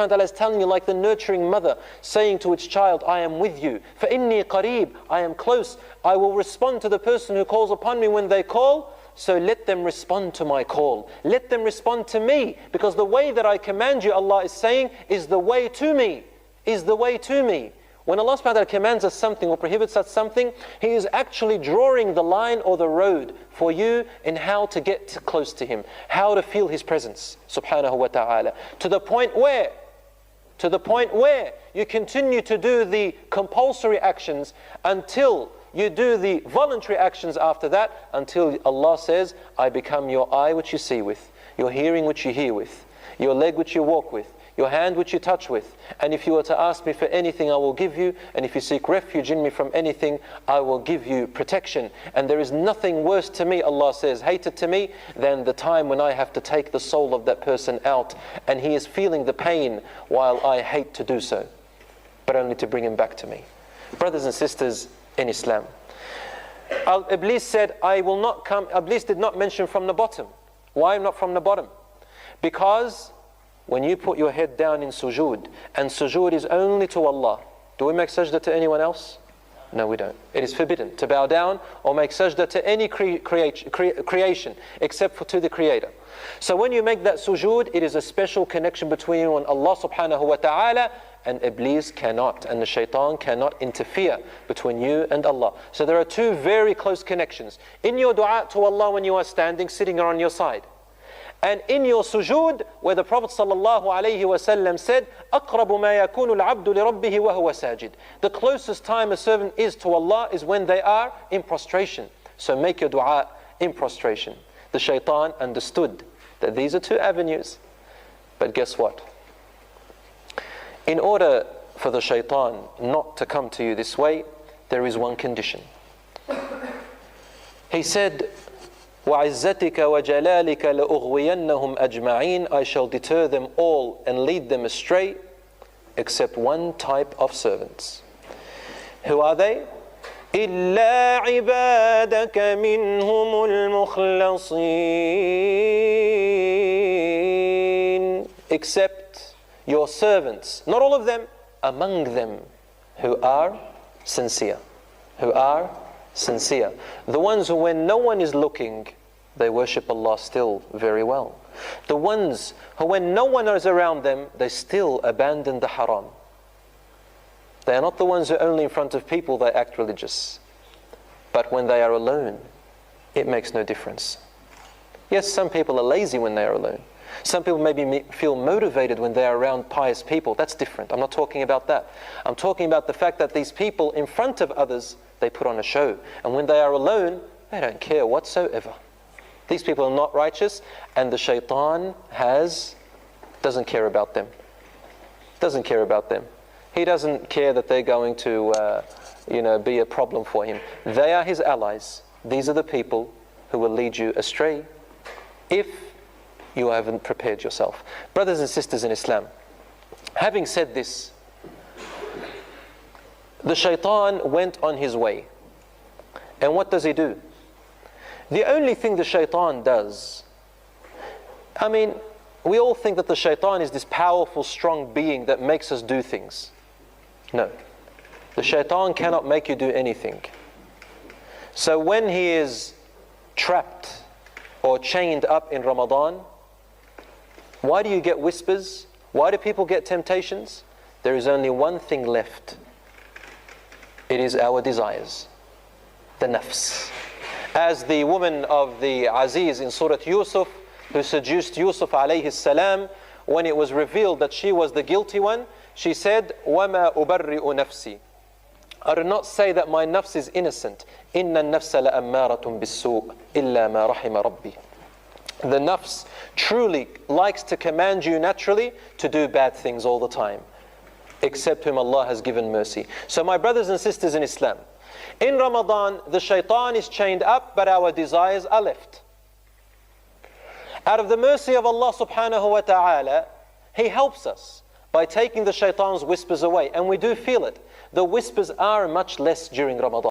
subhanahu wa ta'ala is telling you, like the nurturing mother saying to its child, I am with you. فَإِنِّي قَرِيب, I am close. I will respond to the person who calls upon me when they call. So let them respond to my call. Let them respond to me. Because the way that I command you, Allah is saying, is the way to me. Is the way to me. When Allah subhanahu wa ta'ala commands us something or prohibits us something, He is actually drawing the line or the road for you in how to get close to Him, how to feel His presence, subhanahu wa ta'ala. To the point where you continue to do the compulsory actions until you do the voluntary actions after that, until Allah says, I become your eye which you see with, your hearing which you hear with, your leg which you walk with, your hand which you touch with. And if you were to ask me for anything, I will give you. And if you seek refuge in me from anything, I will give you protection. And there is nothing worse to me, Allah says, hated to me, than the time when I have to take the soul of that person out, and he is feeling the pain while I hate to do so, but only to bring him back to me. Brothers and sisters in Islam, Iblis said, I will not come. Iblis did not mention from the bottom. Why not from the bottom? Because when you put your head down in sujood, and sujood is only to Allah, do we make sajda to anyone else? No, we don't. It is forbidden to bow down or make sajda to any creation except for to the Creator. So when you make that sujood, it is a special connection between you and Allah subhanahu wa ta'ala, and Iblis cannot, and the shaitan cannot interfere between you and Allah. So there are two very close connections. In your dua to Allah when you are standing, sitting on your side. And in your sujood, where the Prophet ﷺ said, أَقْرَبُ مَا يَكُونُ الْعَبْدُ لِرَبِّهِ وَهُوَ سَاجِدٌ. The closest time a servant is to Allah is when they are in prostration. So make your dua in prostration. The shaitan understood that these are two avenues. But guess what? In order for the shaitan not to come to you this way, there is one condition. He said, وَعِزَّتِكَ وَجَلَالِكَ لَأُغْوِيَنَّهُمْ أَجْمَعِينَ. I shall deter them all and lead them astray, except one type of servants. Who are they? إِلَّا عِبَادَكَ مِنْهُمُ الْمُخْلَصِينَ. Except your servants, not all of them, among them, who are sincere. Who are sincere. The ones who, when no one is looking, they worship Allah still very well. The ones who, when no one is around them, they still abandon the haram. They are not the ones who only in front of people they act religious. But when they are alone, it makes no difference. Yes, some people are lazy when they are alone. Some people maybe feel motivated when they are around pious people. That's different. I'm not talking about that. I'm talking about the fact that these people in front of others, they put on a show. And when they are alone, they don't care whatsoever. These people are not righteous, and the shaitan doesn't care about them. Doesn't care about them. He doesn't care that they're going to be a problem for him. They are his allies. These are the people who will lead you astray if you haven't prepared yourself. Brothers and sisters in Islam, having said this, the shaitan went on his way. And what does he do? The only thing the shaitan does, we all think that the shaitan is this powerful, strong being that makes us do things. No. The shaitan cannot make you do anything. So when he is trapped or chained up in Ramadan, why do you get whispers? Why do people get temptations? There is only one thing left. It is our desires, the nafs. As the woman of the Aziz in Surah Yusuf, who seduced Yusuf alayhi salam, when it was revealed that she was the guilty one, she said, وَمَا أُبَرِّئُ نَفْسِي. I do not say that my nafs is innocent. إِنَّ النَّفْسَ لَأَمَّارَةٌ بِالسُّوءِ إِلَّا مَا رَحِمَ رَبِّي. The nafs truly likes to command you naturally to do bad things all the time, except whom Allah has given mercy. So my brothers and sisters in Islam, in Ramadan, the shaitan is chained up, but our desires are left. Out of the mercy of Allah subhanahu wa ta'ala, He helps us by taking the shaitan's whispers away. And we do feel it. The whispers are much less during Ramadan.